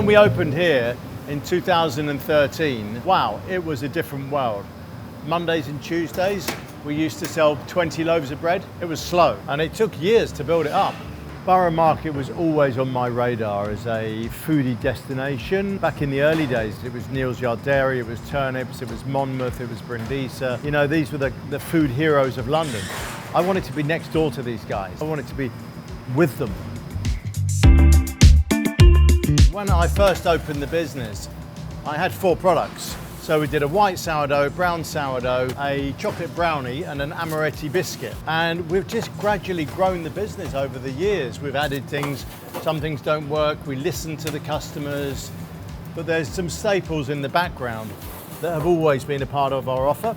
When we opened here in 2013, wow, it was a different world. Mondays and Tuesdays, we used to sell 20 loaves of bread. It was slow, and it took years to build it up. Borough Market was always on my radar as a foodie destination. Back in the early days, it was Neal's Yard Dairy, it was Turnips, it was Monmouth, it was Brindisa. You know, these were the food heroes of London. I wanted to be next door to these guys. I wanted to be with them. When I first opened the business, I had 4 products. So we did a white sourdough, brown sourdough, a chocolate brownie and an amaretti biscuit. And we've just gradually grown the business over the years. We've added things, some things don't work, we listen to the customers, but there's some staples in the background that have always been a part of our offer.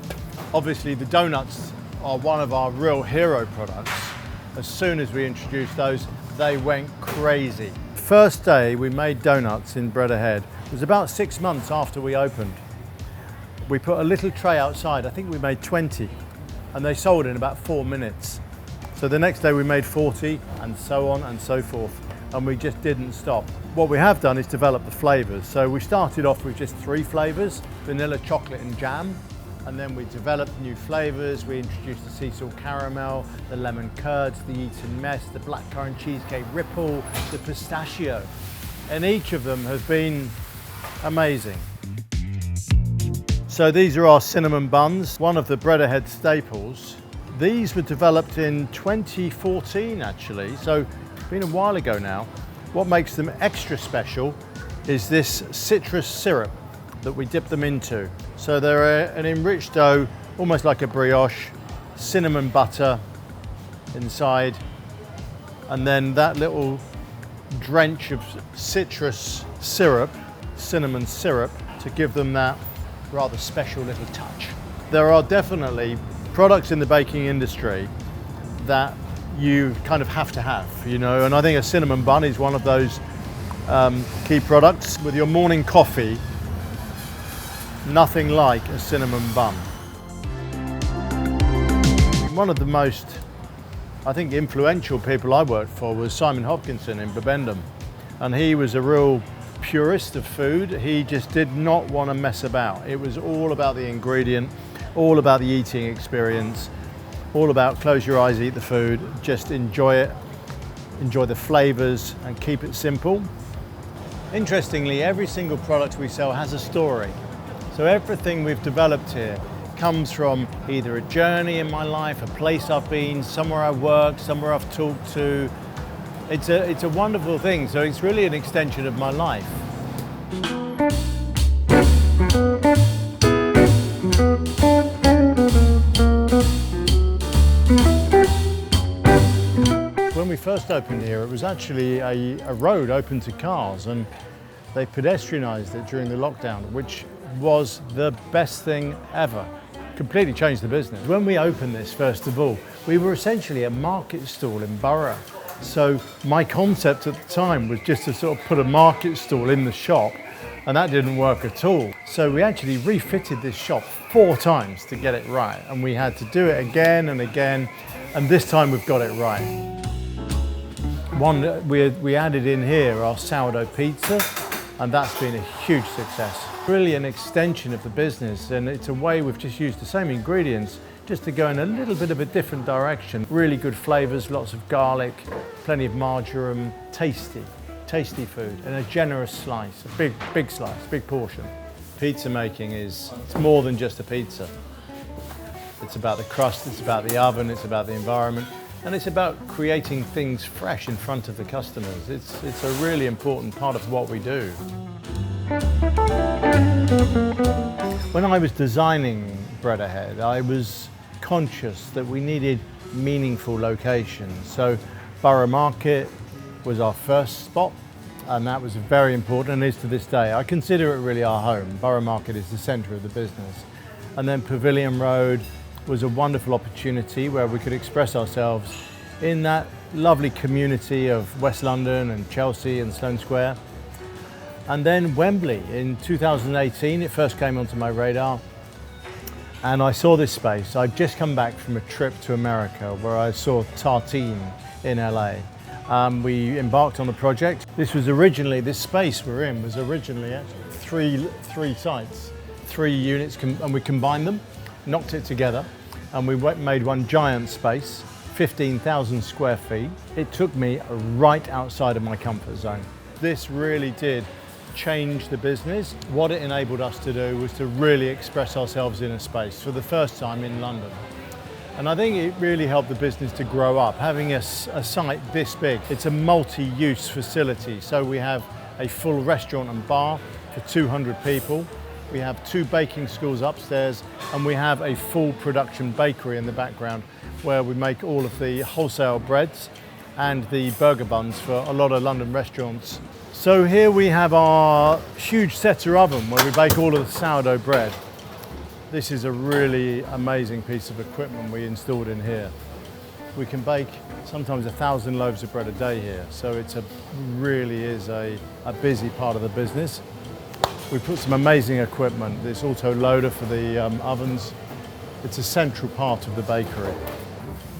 Obviously the doughnuts are one of our real hero products. As soon as we introduced those, they went crazy. First day we made doughnuts in Bread Ahead. It was about 6 months after we opened. We put a little tray outside, I think we made 20, and they sold in about 4 minutes. So the next day we made 40, and so on and so forth, and we just didn't stop. What we have done is develop the flavours. So we started off with just 3 flavours, vanilla, chocolate and jam, and then we developed new flavours. We introduced the sea salt caramel, the lemon curds, the Eton mess, the blackcurrant cheesecake ripple, the pistachio, and each of them has been amazing. So these are our cinnamon buns, one of the Bread Ahead staples. These were developed in 2014 actually, so it's been a while ago now. What makes them extra special is this citrus syrup that we dip them into. So they're an enriched dough, almost like a brioche, cinnamon butter inside, and then that little drench of citrus syrup, cinnamon syrup, to give them that rather special little touch. There are definitely products in the baking industry that you kind of have to have, you know, and I think a cinnamon bun is one of those key products. With your morning coffee, nothing like a cinnamon bun. One of the most, I think, influential people I worked for was Simon Hopkinson in Bibendum, and he was a real purist of food. He just did not want to mess about. It was all about the ingredient, all about the eating experience, all about close your eyes, eat the food, just enjoy it, enjoy the flavors and keep it simple. Interestingly, every single product we sell has a story. So everything we've developed here comes from either a journey in my life, a place I've been, somewhere I worked, somewhere I've talked to. It's a wonderful thing, so it's really an extension of my life. When we first opened here, it was actually a road open to cars, and they pedestrianised it during the lockdown, which was the best thing ever. Completely changed the business. When we opened this, first of all, we were essentially a market stall in Borough. So my concept at the time was just to sort of put a market stall in the shop, and that didn't work at all. So we actually refitted this shop 4 times to get it right, and we had to do it again and again, and this time we've got it right. One, we added in here our sourdough pizza, and that's been a huge success. Really an extension of the business, and it's a way we've just used the same ingredients just to go in a little bit of a different direction. Really good flavors, lots of garlic, plenty of marjoram, tasty food, and a generous slice, a big slice, big portion. Pizza making it's more than just a pizza. It's about the crust, it's about the oven, it's about the environment, and it's about creating things fresh in front of the customers. It's a really important part of what we do. When I was designing Bread Ahead, I was conscious that we needed meaningful locations. So Borough Market was our first spot, and that was very important, and is to this day. I consider it really our home. Borough Market is the centre of the business. And then Pavilion Road was a wonderful opportunity where we could express ourselves in that lovely community of West London and Chelsea and Sloane Square. And then Wembley in 2018, it first came onto my radar, and I saw this space. I'd just come back from a trip to America where I saw Tartine in LA, we embarked on the project. This space we're in was originally actually three sites, 3 units, and we combined them, knocked it together, and we made one giant space, 15,000 square feet. It took me right outside of my comfort zone. This really did change the business. What it enabled us to do was to really express ourselves in a space for the first time in London. And I think it really helped the business to grow up. Having a site this big, it's a multi-use facility. So we have a full restaurant and bar for 200 people. We have 2 baking schools upstairs, and we have a full production bakery in the background where we make all of the wholesale breads and the burger buns for a lot of London restaurants. So here we have our huge setter oven where we bake all of the sourdough bread. This is a really amazing piece of equipment we installed in here. We can bake sometimes 1,000 loaves of bread a day here, so it really is a busy part of the business. We put some amazing equipment, this auto loader for the ovens. It's a central part of the bakery.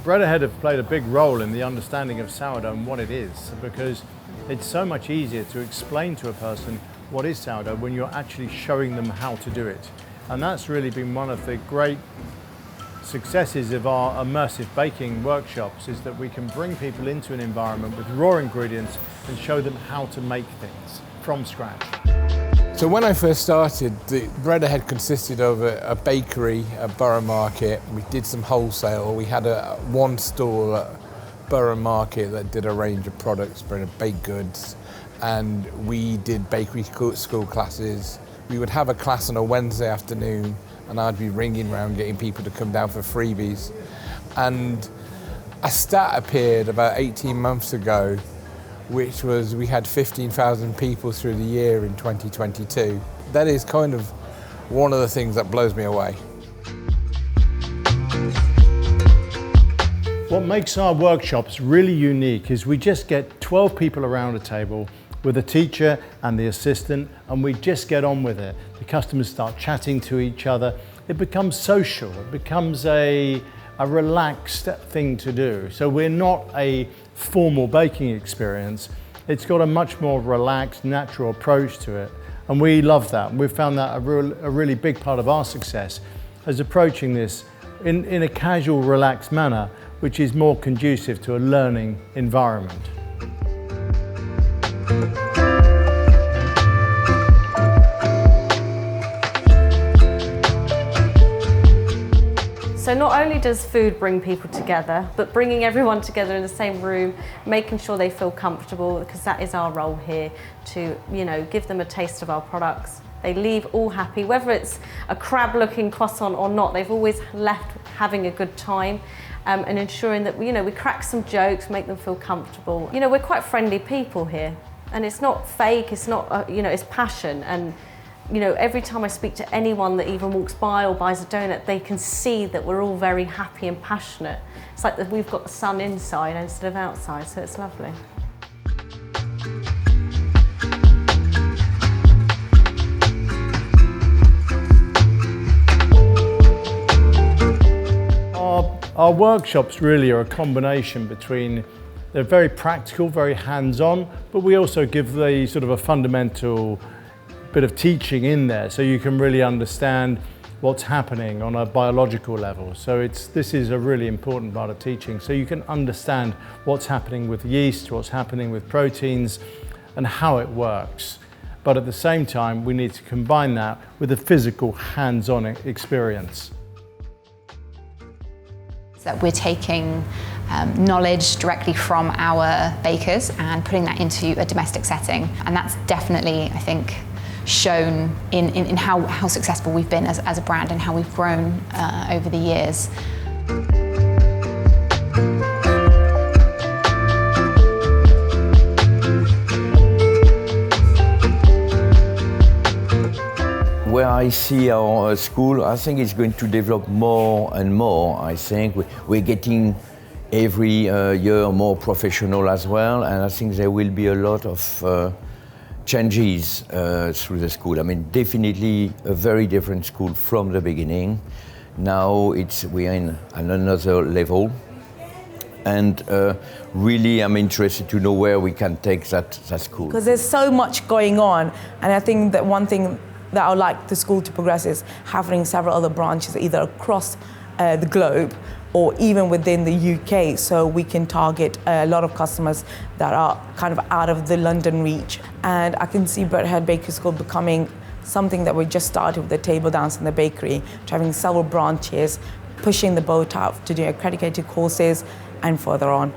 Bread Ahead have played a big role in the understanding of sourdough and what it is, because it's so much easier to explain to a person what is sourdough when you're actually showing them how to do it. And that's really been one of the great successes of our immersive baking workshops, is that we can bring people into an environment with raw ingredients and show them how to make things from scratch. So when I first started, the Bread Ahead consisted of a bakery at Borough Market. We did some wholesale. We had one stall at Borough Market that did a range of products, baked goods, and we did bakery school classes. We would have a class on a Wednesday afternoon, and I'd be ringing around getting people to come down for freebies. And a stat appeared about 18 months ago, which was we had 15,000 people through the year in 2022. That is kind of one of the things that blows me away. What makes our workshops really unique is we just get 12 people around a table with a teacher and the assistant, and we just get on with it. The customers start chatting to each other. It becomes social. It becomes a relaxed thing to do. So we're not a formal baking experience. It's got a much more relaxed, natural approach to it. And we love that. We've found that a really big part of our success is approaching this in a casual, relaxed manner, which is more conducive to a learning environment. So not only does food bring people together, but bringing everyone together in the same room, making sure they feel comfortable, because that is our role here, to give them a taste of our products. They leave all happy, whether it's a crab-looking croissant or not. They've always left having a good time, and ensuring that we crack some jokes, make them feel comfortable. We're quite friendly people here, and it's not fake. It's not it's passion. And every time I speak to anyone that even walks by or buys a donut, they can see that we're all very happy and passionate. It's like that we've got the sun inside instead of outside, so it's lovely. Our workshops really are a combination between, they're very practical, very hands-on, but we also give the sort of a fundamental bit of teaching in there, so you can really understand what's happening on a biological level. So this is a really important part of teaching, so you can understand what's happening with yeast, what's happening with proteins, and how it works. But at the same time, we need to combine that with a physical, hands-on experience. That we're taking knowledge directly from our bakers and putting that into a domestic setting, and that's definitely, I think, shown in how successful we've been as a brand and how we've grown over the years. Where I see our school, I think it's going to develop more and more. I think we're getting every year more professional as well, and I think there will be a lot of changes through the school. I mean, definitely a very different school from the beginning. Now we are in another level. and really I'm interested to know where we can take that school. Because there's so much going on, and I think that one thing that I would like the school to progress is having several other branches either across the globe or even within the UK, so we can target a lot of customers that are kind of out of the London reach. And I can see Breadhead Bakery School becoming something that we just started with the table dance in the bakery, to having several branches, pushing the boat out to do accredited courses and further on.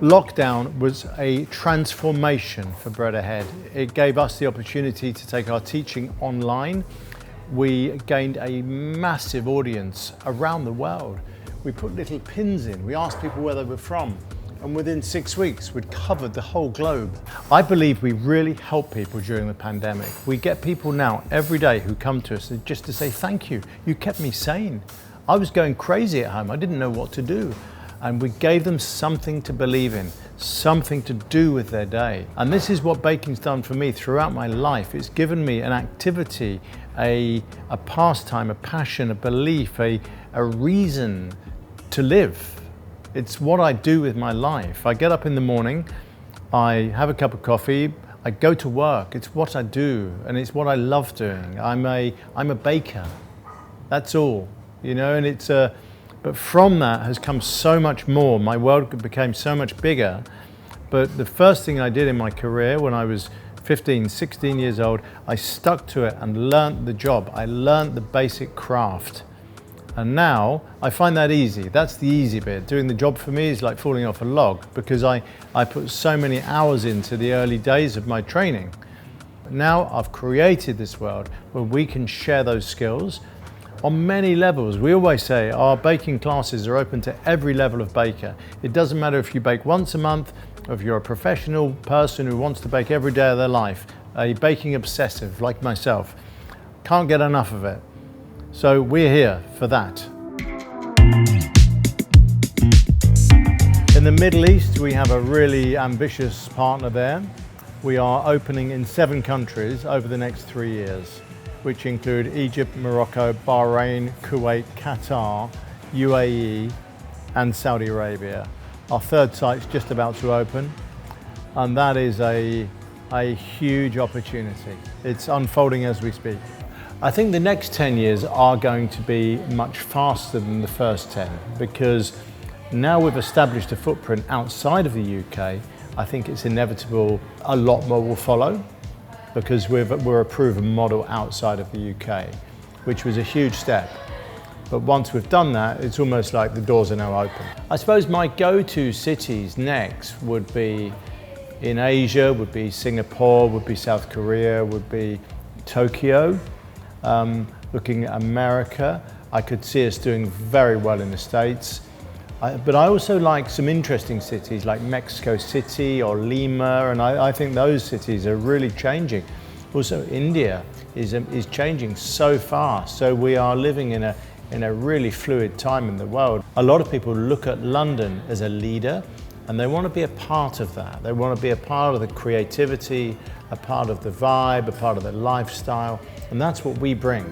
Lockdown was a transformation for Bread Ahead. It gave us the opportunity to take our teaching online. We gained a massive audience around the world. We put little pins in, we asked people where they were from, and within 6 weeks we'd covered the whole globe. I believe we really helped people during the pandemic. We get people now every day who come to us just to say thank you. You kept me sane. I was going crazy at home, I didn't know what to do. And we gave them something to believe in, something to do with their day. And this is what baking's done for me throughout my life. It's given me an activity, a pastime, a passion, a belief, a reason to live. It's what I do with my life. I get up in the morning, I have a cup of coffee, I go to work. It's what I do, and it's what I love doing. I'm a baker. That's all, you know. And but from that has come so much more. My world became so much bigger. But the first thing I did in my career when I was 15, 16 years old, I stuck to it and learnt the job. I learnt the basic craft. And now I find that easy. That's the easy bit. Doing the job for me is like falling off a log, because I put so many hours into the early days of my training. Now I've created this world where we can share those skills on many levels. We always say our baking classes are open to every level of baker. It doesn't matter if you bake once a month, or if you're a professional person who wants to bake every day of their life, a baking obsessive like myself. Can't get enough of it. So we're here for that. In the Middle East, we have a really ambitious partner there. We are opening in 7 countries over the next 3 years, which include Egypt, Morocco, Bahrain, Kuwait, Qatar, UAE, and Saudi Arabia. Our 3rd site's just about to open, and that is a huge opportunity. It's unfolding as we speak. I think the next 10 years are going to be much faster than the first 10, because now we've established a footprint outside of the UK. I think it's inevitable a lot more will follow, because we're a proven model outside of the UK, which was a huge step. But once we've done that, it's almost like the doors are now open. I suppose my go-to cities next would be in Asia, would be Singapore, would be South Korea, would be Tokyo. Looking at America, I could see us doing very well in the States. But I also like some interesting cities like Mexico City or Lima, and I think those cities are really changing. Also, India is changing so fast, so we are living in a really fluid time in the world. A lot of people look at London as a leader, and they want to be a part of that. They want to be a part of the creativity, a part of the vibe, a part of the lifestyle, and that's what we bring.